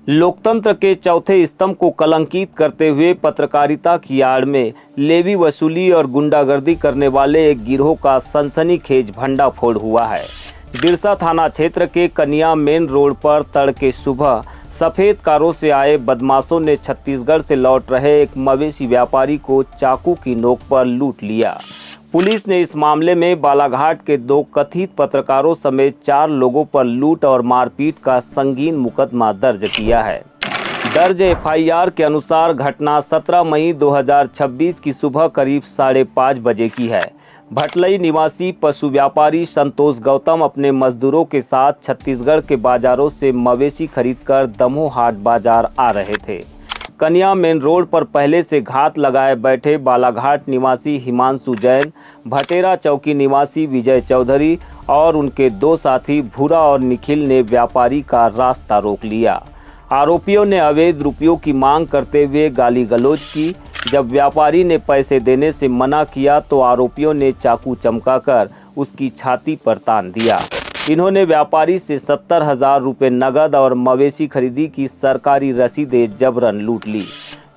लोकतंत्र के चौथे स्तंभ को कलंकित करते हुए पत्रकारिता की आड़ में लेवी वसूली और गुंडागर्दी करने वाले एक गिरोह का सनसनीखेज भंडाफोड़ हुआ है। बिरसा थाना क्षेत्र के कनिया मेन रोड पर तड़के सुबह सफेद कारों से आए बदमाशों ने छत्तीसगढ़ से लौट रहे एक मवेशी व्यापारी को चाकू की नोक पर लूट लिया। पुलिस ने इस मामले में बालाघाट के 2 कथित पत्रकारों समेत 4 लोगों पर लूट और मारपीट का संगीन मुकदमा दर्ज किया है। दर्ज एफआईआर के अनुसार घटना 17 मई 2026 की सुबह करीब 5:30 बजे की है। भटलई निवासी पशु व्यापारी संतोष गौतम अपने मजदूरों के साथ छत्तीसगढ़ के बाजारों से मवेशी खरीदकर दमोह हाट बाजार आ रहे थे। कनिया मेन रोड पर पहले से घात लगाए बैठे बालाघाट निवासी हिमांशु जैन, भटेरा चौकी निवासी विजय चौधरी और उनके 2 साथी भूरा और निखिल ने व्यापारी का रास्ता रोक लिया। आरोपियों ने अवैध रुपयों की मांग करते हुए गाली गलौज की। जब व्यापारी ने पैसे देने से मना किया तो आरोपियों ने चाकू चमकाकर उसकी छाती पर तान दिया। इन्होंने व्यापारी से 70,000 रुपये नगद और मवेशी खरीदी की सरकारी रसीदें जबरन लूट ली।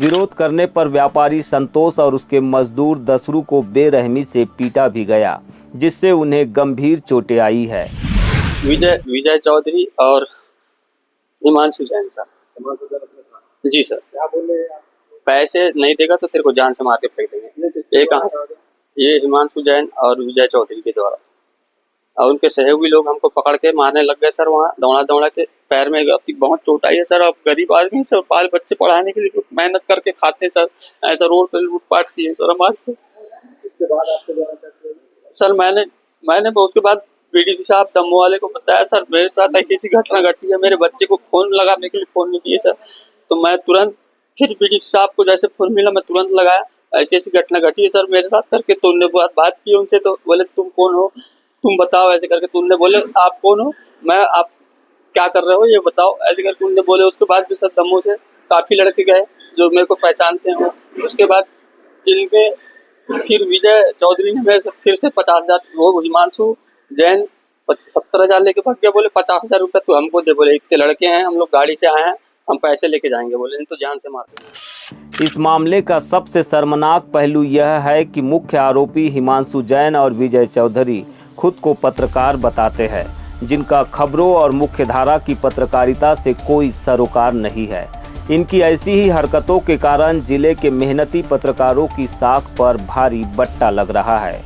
विरोध करने पर व्यापारी संतोष और उसके मजदूर दसरू को बेरहमी से पीटा भी गया, जिससे उन्हें गंभीर चोटें आई है। विजय चौधरी और हिमांशु जैन सर। जी सर। क्या बोले? पैसे नहीं देगा तो तेरे को जान से मार के फेंक देंगे। एक ये हिमांशु जैन और विजय चौधरी के द्वारा, और उनके सहयोगी लोग हमको पकड़ के मारने लग गए सर। वहाँ दौड़ा के पैर में बहुत चोट आई है सर। अब गरीब आदमी सर, बाल बच्चे पढ़ाने के लिए मेहनत करके खाते सर, ऐसा रोड पे लूटपाट किए सर हमारे से। उसके बाद आपके द्वारा सर मैंने उसके बाद बीडीसी साहब दमोह वाले को बताया सर मेरे साथ ऐसी घटना घटी है। मेरे बच्चे को फोन लगाने के लिए फोन नहीं किए सर, तो मैं तुरंत फिर बीडीसी साहब को जैसे फोन मिला मैं तुरंत लगाया, ऐसी घटना घटी है सर मेरे साथ करके। तो उन्होंने बात की उनसे, तो बोले तुम कौन हो, तुम बताओ ऐसे करके। तुमने बोले आप कौन हो, आप क्या कर रहे हो ये बताओ, ऐसे करके उन्होंने बोले। उसके बाद भी सर दमोह से काफी लड़के गए जो मेरे को पहचानते हैं। उसके बाद इनके फिर विजय चौधरी ने मेरे फिर से 50,000, वो हिमांशु जैन 70,000 लेके भाग गया। बोले 50,000 रुपये तो हमको दे। बोले इतने लड़के हैं, हम लोग गाड़ी से आए हैं, हम पैसे लेके जाएंगे। बोले नहीं तो जान से मार देंगे। इस मामले का सबसे शर्मनाक पहलू यह है कि मुख्य आरोपी हिमांशु जैन और विजय चौधरी खुद को पत्रकार बताते हैं, जिनका खबरों और मुख्यधारा की पत्रकारिता से कोई सरोकार नहीं है। इनकी ऐसी ही हरकतों के कारण जिले के मेहनती पत्रकारों की साख पर भारी बट्टा लग रहा है।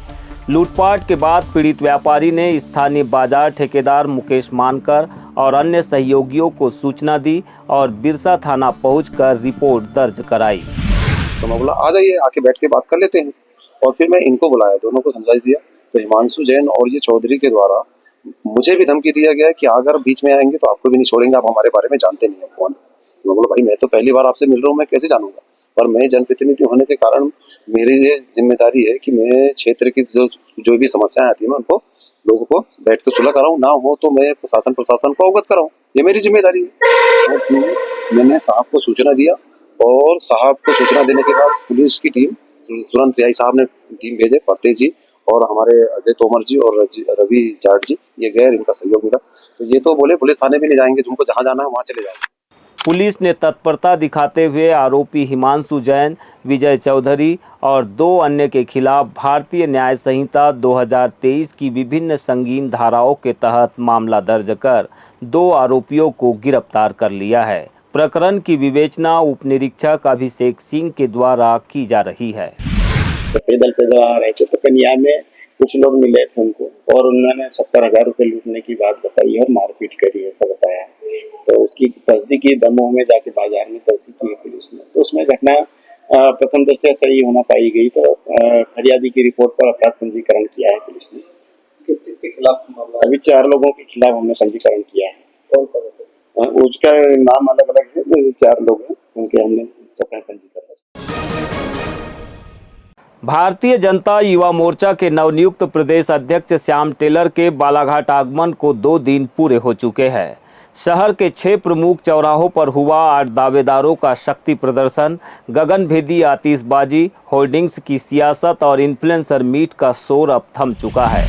लूटपाट के बाद पीड़ित व्यापारी ने स्थानीय बाजार ठेकेदार मुकेश मानकर और अन्य सहयोगियों को सूचना दी और बिरसा थाना पहुंचकर रिपोर्ट दर्ज कराई। तो मैं बोला आ जाइए, आके बैठ के बात कर लेते हैं। और फिर मैं इनको बुलाया, दोनों को समझा दिया। तो हिमांशु जैन और ये चौधरी के द्वारा मुझे भी धमकी दिया गया कि अगर बीच में आएंगे तो आपको भी नहीं छोड़ेंगे, आप हमारे बारे में जानते नहीं है कौन। मैं बोला भाई मैं तो पहली बार आपसे मिल रहा हूँ, मैं कैसे जानूंगा। पर मैं जनप्रतिनिधि होने के कारण मेरी ये जिम्मेदारी है कि मैं क्षेत्र की जो भी समस्याएं आती है मैं उनको लोगों को बैठ के सुलह कराऊं, ना हो तो मैं प्रशासन को अवगत कराऊं, ये मेरी जिम्मेदारी है। और मैंने साहब को सूचना दिया और साहब को सूचना देने के बाद पुलिस की टीम तुरंत सीआई साहब ने टीम भेजे, परतेज जी और हमारे अजय तोमर जी और रवि जाट जी, ये गए, इनका सहयोग मिला। तो ये तो बोले पुलिस थाने भी नहीं जाएंगे, तुमको जहाँ जाना है वहाँ चले जाएंगे। पुलिस ने तत्परता दिखाते हुए आरोपी हिमांशु जैन, विजय चौधरी और 2 अन्य के खिलाफ भारतीय न्याय संहिता 2023 की विभिन्न संगीन धाराओं के तहत मामला दर्ज कर 2 आरोपियों को गिरफ्तार कर लिया है। प्रकरण की विवेचना उप निरीक्षक अभिषेक सिंह के द्वारा की जा रही है। तो पैदल आ रहे थे तो कन्या में कुछ लोग मिले थे उनको और उन्होंने 70,000 रुपये लूटने की बात बताई और मारपीट करी, ऐसा बताया। तो उसकी तस्दीक की दमोह में जाके बाजार में तस्दीक की पुलिस ने, तो उसमें घटना प्रथम दृष्टया सही होना पाई गई। तो फरियादी की रिपोर्ट पर अपराध पंजीकरण किया है पुलिस ने। किस के खिलाफ मामला? अभी 4 लोगों के खिलाफ हमने पंजीकरण किया है। कौन कौन है? उसका नाम अलग अलग है, 4 लोग हैं, उनके हमने पंजीकरण। भारतीय जनता युवा मोर्चा के नवनियुक्त प्रदेश अध्यक्ष श्याम टेलर के बालाघाट आगमन को 2 दिन पूरे हो चुके हैं। शहर के 6 प्रमुख चौराहों पर हुआ 8 दावेदारों का शक्ति प्रदर्शन, गगनभेदी आतिशबाजी, होर्डिंग्स की सियासत और इन्फ्लुएंसर मीट का शोर अब थम चुका है।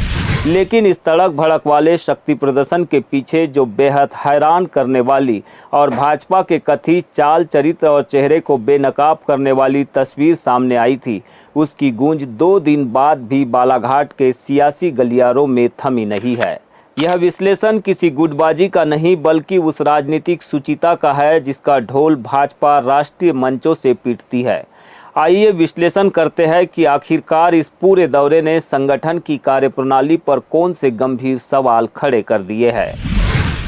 लेकिन इस तड़क भड़क वाले शक्ति प्रदर्शन के पीछे जो बेहद हैरान करने वाली और भाजपा के कथित चाल चरित्र और चेहरे को बेनकाब करने वाली तस्वीर सामने आई थी, उसकी गूंज 2 दिन बाद भी बालाघाट के सियासी गलियारों में थमी नहीं है। यह विश्लेषण किसी गुटबाजी का नहीं बल्कि उस राजनीतिक सुचिता का है जिसका ढोल भाजपा राष्ट्रीय मंचों से पीटती है। आइए विश्लेषण करते हैं कि आखिरकार इस पूरे दौरे ने संगठन की कार्यप्रणाली पर कौन से गंभीर सवाल खड़े कर दिए हैं।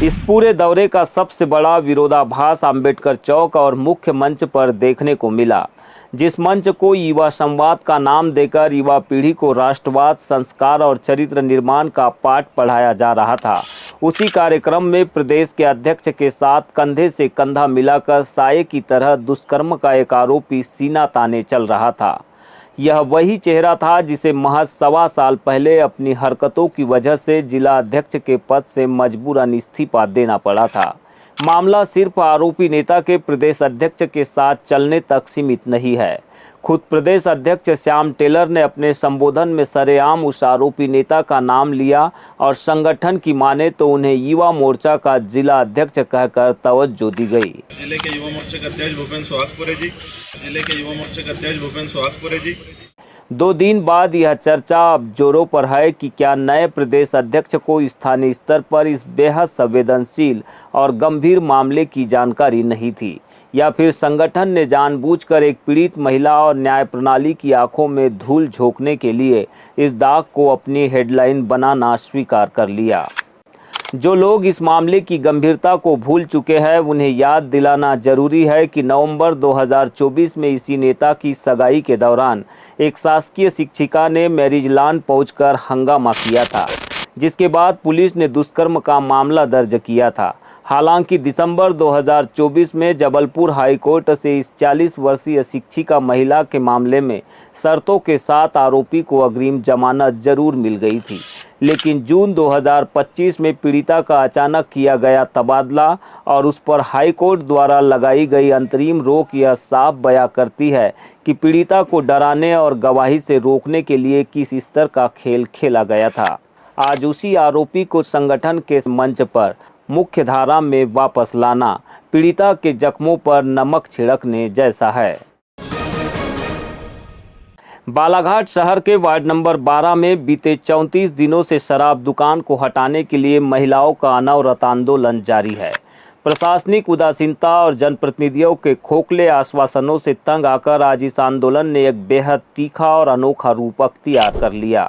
इस पूरे दौरे का सबसे बड़ा विरोधाभास अंबेडकर चौक और मुख्य मंच पर देखने को मिला, जिस मंच को युवा संवाद का नाम देकर युवा पीढ़ी को राष्ट्रवाद, संस्कार और चरित्र निर्माण का पाठ पढ़ाया जा रहा था। उसी कार्यक्रम में प्रदेश के अध्यक्ष के साथ कंधे से कंधा मिलाकर साये की तरह दुष्कर्म का एक आरोपी सीना ताने चल रहा था। यह वही चेहरा था जिसे महज 1.25 साल पहले अपनी हरकतों की वजह से जिला अध्यक्ष के पद से मजबूरन इस्तीफा देना पड़ा था। मामला सिर्फ आरोपी नेता के प्रदेश अध्यक्ष के साथ चलने तक सीमित नहीं है। खुद प्रदेश अध्यक्ष श्याम टेलर ने अपने संबोधन में सरेआम उस आरोपी नेता का नाम लिया और संगठन की माने तो उन्हें युवा मोर्चा का जिला अध्यक्ष कहकर तवज्जो दी गई। जिले के युवा मोर्चा के अध्यक्ष भूपेंद्र सोहागपुरे जी, जिले के युवा मोर्चा के अध्यक्ष भूपेंद्र सोहागपुरे जी। 2 दिन बाद यह चर्चा अब जोरों पर है कि क्या नए प्रदेश अध्यक्ष को स्थानीय स्तर पर इस बेहद संवेदनशील और गंभीर मामले की जानकारी नहीं थी, या फिर संगठन ने जानबूझकर एक पीड़ित महिला और न्याय प्रणाली की आंखों में धूल झोंकने के लिए इस दाग को अपनी हेडलाइन बनाना स्वीकार कर लिया। जो लोग इस मामले की गंभीरता को भूल चुके हैं उन्हें याद दिलाना जरूरी है कि नवंबर 2024 में इसी नेता की सगाई के दौरान एक शासकीय शिक्षिका ने मैरिज लॉन पहुंचकर हंगामा किया था, जिसके बाद पुलिस ने दुष्कर्म का मामला दर्ज किया था। हालांकि दिसंबर 2024 में जबलपुर हाईकोर्ट से इस 40 वर्षीय शिक्षिका महिला के मामले में शर्तों के साथ आरोपी को अग्रिम जमानत जरूर मिल गई थी, लेकिन जून 2025 में पीड़िता का अचानक किया गया तबादला और उस पर हाईकोर्ट द्वारा लगाई गई अंतरिम रोक यह साफ बयां करती है कि पीड़िता को डराने और गवाही से रोकने के लिए किस स्तर का खेल खेला गया था। आज उसी आरोपी को संगठन के मंच पर मुख्य धारा में वापस लाना पीड़िता के जख्मों पर नमक छिड़कने जैसा है। बालाघाट शहर के वार्ड नंबर 12 में बीते 34 दिनों से शराब दुकान को हटाने के लिए महिलाओं का अनवरत आंदोलन जारी है। प्रशासनिक उदासीनता और जनप्रतिनिधियों के खोखले आश्वासनों से तंग आकर आज इस आंदोलन ने एक बेहद तीखा और अनोखा रूप अख्तियार कर लिया।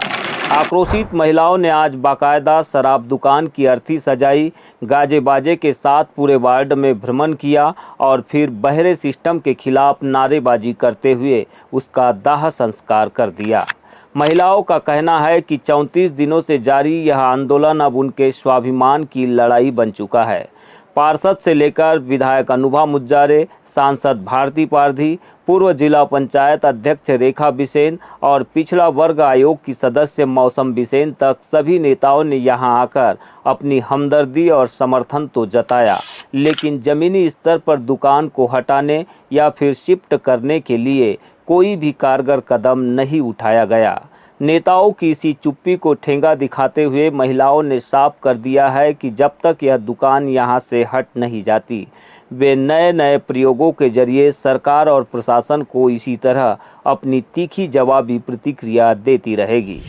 आक्रोशित महिलाओं ने आज बाकायदा शराब दुकान की अर्थी सजाई, गाजे बाजे के साथ पूरे वार्ड में भ्रमण किया और फिर बहरे सिस्टम के खिलाफ नारेबाजी करते हुए उसका दाह संस्कार कर दिया। महिलाओं का कहना है कि 34 दिनों से जारी यह आंदोलन अब उनके स्वाभिमान की लड़ाई बन चुका है। पार्षद से लेकर विधायक अनुभा मुज्जारे, सांसद भारती पारधी, पूर्व जिला पंचायत अध्यक्ष रेखा बिसेन और पिछड़ा वर्ग आयोग की सदस्य मौसम बिसेन तक सभी नेताओं ने यहां आकर अपनी हमदर्दी और समर्थन तो जताया, लेकिन जमीनी स्तर पर दुकान को हटाने या फिर शिफ्ट करने के लिए कोई भी कारगर कदम नहीं उठाया गया। नेताओं की इसी चुप्पी को ठेंगा दिखाते हुए महिलाओं ने साफ कर दिया है कि जब तक यह दुकान यहां से हट नहीं जाती, वे नए नए प्रयोगों के जरिए सरकार और प्रशासन को इसी तरह अपनी तीखी जवाबी प्रतिक्रिया देती रहेगी।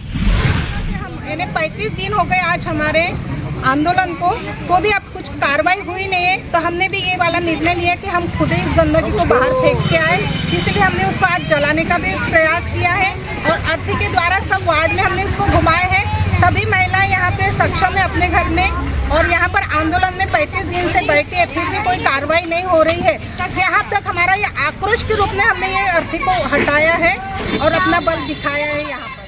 35 दिन हो गए आज हमारे आंदोलन को, तो भी अब कुछ कार्रवाई हुई नहीं है। तो हमने भी ये वाला निर्णय लिया कि हम खुद ही इस गंदगी को बाहर फेंक के आए, इसलिए हमने उसको आज जलाने का भी प्रयास किया है और अर्थी के द्वारा सब वार्ड में हमने इसको घुमाए हैं। सभी महिलाएं यहाँ पे सक्षम है अपने घर में और यहाँ पर आंदोलन में 35 दिन से बैठी है, फिर भी कोई कार्रवाई नहीं हो रही है। यहाँ तक हमारा ये आक्रोश के रूप में हमने ये अर्थी को हटाया है और अपना बल दिखाया है यहाँ पर।